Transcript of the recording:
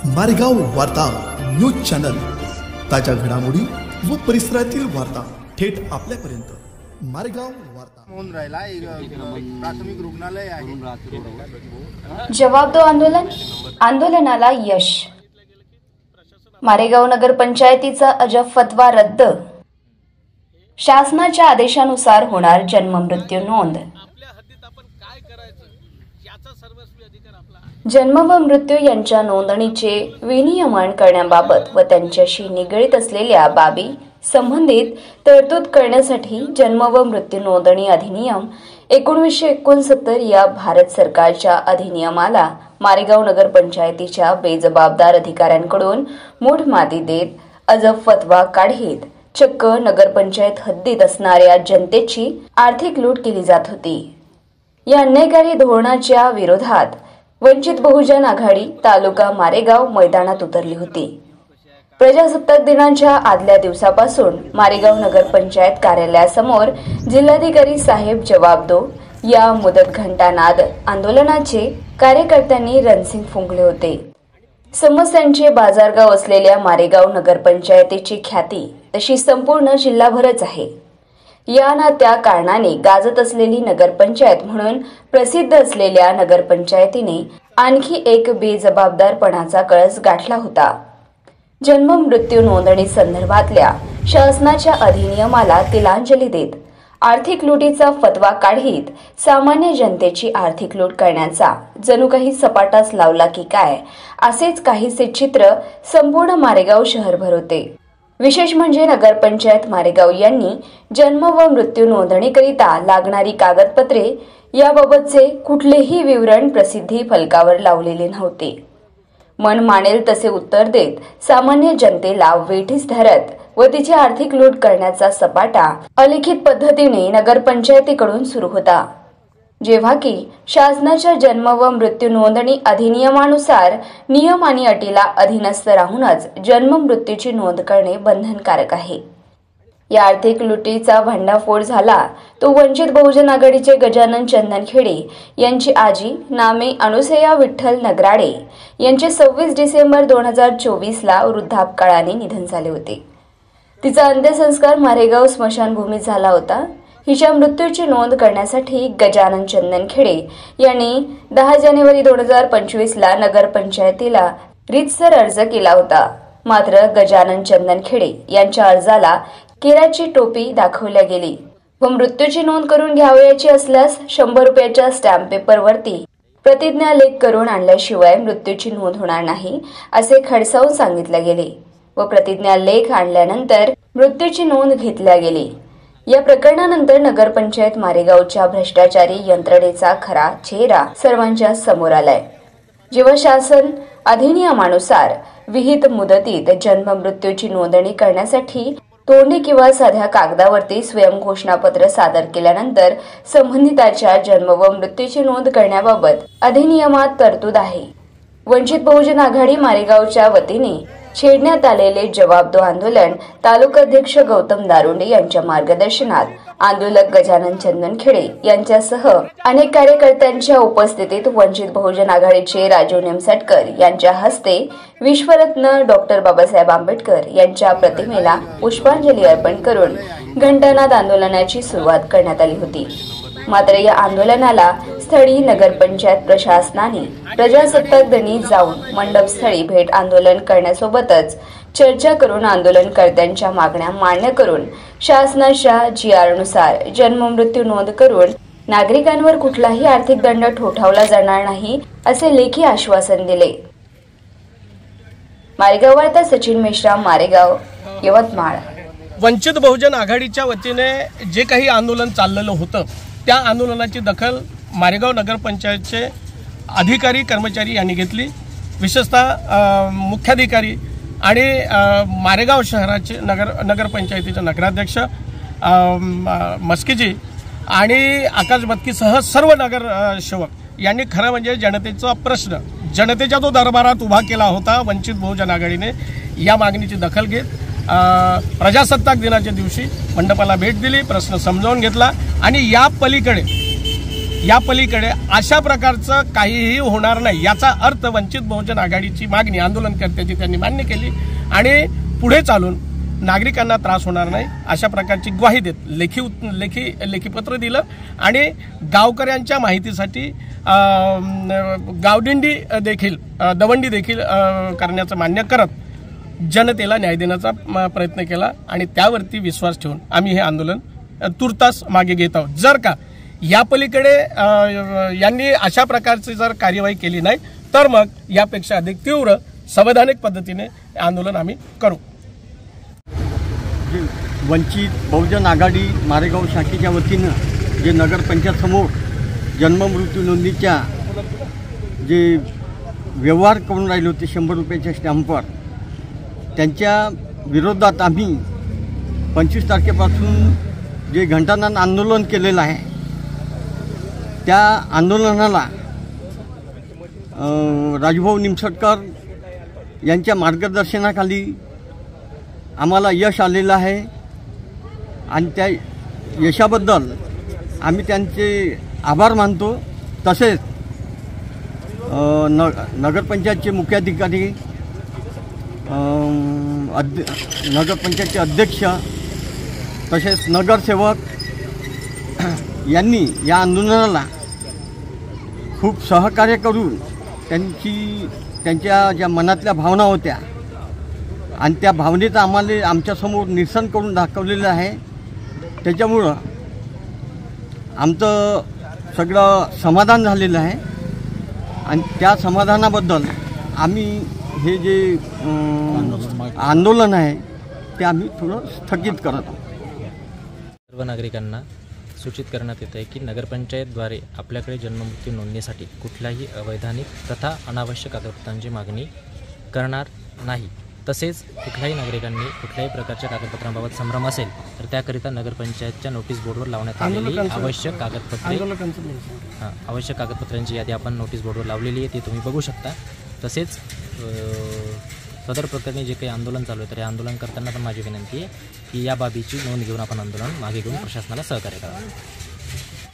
मारेगाव वार्ता news channel, ताज्या घडामोडी व परिसरातील वार्ता थेट आपल्यापर्यंत। मारेगाव वार्ता होऊन राहिला प्राथमिक रुग्णालय आहे। जवाब दो आंदोलनाला यश। मारेगाव नगर पंचायतीचा अजब फतवा रद्द। शासनाच्या आदेशानुसार होणार जन्म मृत्यू नोंद। जन्म व मृत्यू यांच्या नोंदणीचे विनियमन करण्याबाबत व त्यांच्याशी निगडीत असलेल्या बाबी संबंधित तरतूद करण्यासाठी जन्म व मृत्यू नोंदणी अधिनियम 1969 या भारत सरकारच्या अधिनियमाला मारेगाव नगर पंचायतीच्या बेजबाबदार अधिकाऱ्यांकडून मूठ माती देत अजब फतवा काढीत चक्क नगरपंचायत हद्दीत असणाऱ्या जनतेची आर्थिक लूट केली जात होती। या अन्यायकारी धोरणाच्या विरोधात वंचित बहुजन आघाडी तालुका मारेगाव मैदानात उतरली होती। प्रजासत्ताक दिनाच्या आदल्या दिवसापासून मारेगाव नगरपंचायत कार्यालयासमोर जिल्हाधिकारी साहेब जवाब दो या मुदत घंटानाद आंदोलनाचे कार्यकर्त्यांनी रणसिंग फुंकले होते। समस्यांचे बाजारगाव असलेल्या मारेगाव नगरपंचायतीची ख्याती तशी संपूर्ण जिल्हाभरच आहे। या ना त्या कारणाने गाजत असलेली नगरपंचायत म्हणून प्रसिद्ध असलेल्या नगरपंचायतीने आणखी एक बेजबाबदारपणाचा कळस गाठला होता। जन्म मृत्यू नोंदणी संदर्भातल्या शासनाच्या अधिनियमाला तिलांजली देत आर्थिक लुटीचा फतवा काढीत सामान्य जनतेची आर्थिक लूट करण्याचा जणू काही सपाटाच लावला की काय असेच काहीसे चित्र संपूर्ण मारेगाव शहरभर होते। विशेष म्हणजे नगरपंचायत मारेगाव यांनी जन्म व मृत्यू नोंदणीकरिता लागणारी कागदपत्रे याबाबतचे कुठलेही विवरण प्रसिद्धी फलकावर लावलेले नव्हते। मन मानेल तसे उत्तर देत सामान्य जनतेला वेठीस धरत व तिची आर्थिक लूट करण्याचा सपाटा अलिखित पद्धतीने नगरपंचायतीकडून सुरू होता। जेव्हा की शासनाच्या जन्म व मृत्यू नोंदणी अधिनियमानुसार नियम आणि अटीला अधीनस्थ राहूनच जन्म मृत्यूची नोंद करणे बंधनकारक आहे। या आर्थिक लुटीचा भंडाफोड झाला तो वंचित बहुजन आघाडीचे गजानन चंदनखेडे यांची आजी नामे अनुसया विठ्ठल नगराडे यांचे 26 डिसेंबर 2024 ला वृद्धापकाळाने निधन झाले होते। तिचा अंत्यसंस्कार मारेगाव स्मशानभूमीत झाला होता। हिच्या मृत्यूची नोंद करण्यासाठी गजानन चंदनखेडे यांनी 10 जानेवारी 2025 ला नगरपंचायतीला रीतसर अर्ज केला होता। मात्र गजानन चंदनखेडे यांच्या अर्जाला केराची टोपी दाखवल्या गेली व मृत्यूची नोंद करून घ्यावयाची असल्यास 100 रुपयाच्या स्टॅम्प पेपरवरती प्रतिज्ञालेख करून आणल्याशिवाय मृत्यूची नोंद होणार नाही असे खडसावून सांगितले गेले व प्रतिज्ञालेख आणल्यानंतर मृत्यूची नोंद घेतल्या गेली। या प्रकरणानंतर नगरपंचायत मारेगावच्या भ्रष्टाचारी यंत्रणेचा खरा चेहरा सर्वांच्या समोर आलाय। जेव्हा शासन अधिनियमानुसार विहित मुदतीत जन्म मृत्यूची नोंदणी करण्यासाठी तोंडी किंवा साध्या कागदावरती स्वयंघोषणापत्र सादर केल्यानंतर संबंधिताच्या जन्म व मृत्यूची नोंद करण्याबाबत अधिनियमात तरतूद आहे। वंचित बहुजन आघाडी मारेगावच्या वतीने छेडण्यात आलेले जवाब दो आंदोलन तालुकाध्यक्ष गौतम दारुंडे यांच्या मार्गदर्शनात आंदोलक गजानन चंदनखेडे यांच्यासह अनेक कार्यकर्त्यांच्या उपस्थितीत वंचित बहुजन आघाडीचे राजू निमसटकर यांच्या हस्ते विश्वरत्न डॉक्टर बाबासाहेब आंबेडकर यांच्या प्रतिमेला पुष्पांजली अर्पण करून घंटानाद आंदोलनाची सुरुवात करण्यात आली होती। मात्र या आंदोलनाला स्थळी नगरपंचायत प्रशासनाने प्रजासत्ताक दिनी जाऊन मंडपस्थळी भेट आंदोलन करण्यासोबतच चर्चा करून आंदोलनकर्त्यांच्या मागण्या मान्य करून शासनाच्या GR नुसार जन्म मृत्यू नोंद करून नागरिकांवर कुठलाही आर्थिक दंड ठोठावला जाणार नाही असे लेखी आश्वासन दिले। मारेगाव वार्ता सचिन मेश्राम, मारेगाव, यवतमाळ। वंचित बहुजन आघाडीच्या वतीने जे काही आंदोलन चाललेलं होतं त्या आंदोलनाची दखल मारेगाव नगरपंचायतचे अधिकारी कर्मचारी यांनी घेतली। विशेषतः मुख्याधिकारी आणि मारेगाव शहराचे नगरपंचायतीचे नगराध्यक्ष मस्कीजी आणि आकाश बत्कीसह सर्व नगरसेवक यांनी खरं म्हणजे जनतेचा प्रश्न जनतेच्या जो दरबारात उभा केला होता वंचित बहुजन आघाडीने या मागणीची दखल घेत प्रजासत्ताक दिनाच्या दिवशी मंडपाला भेट दिली, प्रश्न समजावून घेतला आणि या पलीकडे या पलीकडे अशा प्रकारचं काहीही होणार नाही याचा अर्थ वंचित बहुजन आघाडीची मागणी आंदोलनकर्त्याची त्यांनी मान्य केली आणि पुढे चालून नागरिकांना त्रास होणार नाही अशा प्रकारची ग्वाही देत लेखी पत्र दिलं आणि गावकऱ्यांच्या माहितीसाठी गावदिंडी देखील दवंडी देखील करण्याचं मान्य करत जनतेला न्याय देण्याचा प्रयत्न केला आणि त्यावरती विश्वास ठेवून आम्ही हे आंदोलन तुर्तास मागे घेत आहोत. जर का या पलीकडे यांनी अशा प्रकारची जर कार्यवाही केली नाही तर मग यापेक्षा अधिक तीव्र संवैधानिक पद्धतीने आंदोलन आम्ही करू. वंचित बहुजन आघाडी मारेगाव शाखेच्या वतीनं जे नगरपंचायत समोर जन्ममृत्यू नोंदणीच्या जे व्यवहार करून राहिले होते 100 रुपयाच्या स्टॅम्पवर, त्यांच्या विरोधात आम्ही 25 तारखेपासून जे घंटानाद आंदोलन केलेलं आहे त्या आंदोलनाला राजभाऊ निमसटकर यांच्या मार्गदर्शनाखाली आम्हाला यश आलेलं आहे आणि त्या यशाबद्दल आम्ही त्यांचे आभार मानतो. तसेच नगरपंचायतचे मुख्याधिकारी, नगरपंचायतचे अध्यक्ष तसेच नगरसेवक यांनी या आंदोलनाला खूप सहकार्य करून त्यांच्या ज्या मनातल्या भावना होत्या आणि त्या भावनेचं आम्हाला आमच्यासमोर निरसन करून दाखवलेलं आहे. त्याच्यामुळं आमचं सगळं समाधान झालेलं आहे आणि त्या समाधानाबद्दल आम्ही हे जे आंदोलन आहे ते आम्ही थोडं स्थगित करत आहोत. सर्व नागरिकांना सूचित करण्यात येत आहे की नगरपंचायतद्वारे आपल्याकडे जन्ममृत्यू नोंदणीसाठी कुठल्याही अवैधानिक तथा अनावश्यक कागदपत्रांची मागणी करणार नाही. तसेच कुठल्याही नागरिकांनी कुठल्याही प्रकारच्या कागदपत्रांबाबत संभ्रम असेल तर त्याकरिता नगरपंचायतच्या नोटीस बोर्डवर लावण्यात आलेली आवश्यक कागदपत्रांची यादी आपण नोटीस बोर्डवर लावलेली आहे, ती तुम्ही बघू शकता. तसेच सदर प्रकरणी जे काही आंदोलन चालू आहे तर हे आंदोलन करताना पण माझी विनंती आहे की या बाबीची नोंद घेऊन आपण आंदोलन मागे घेऊन प्रशासनाला सहकार्य करावे.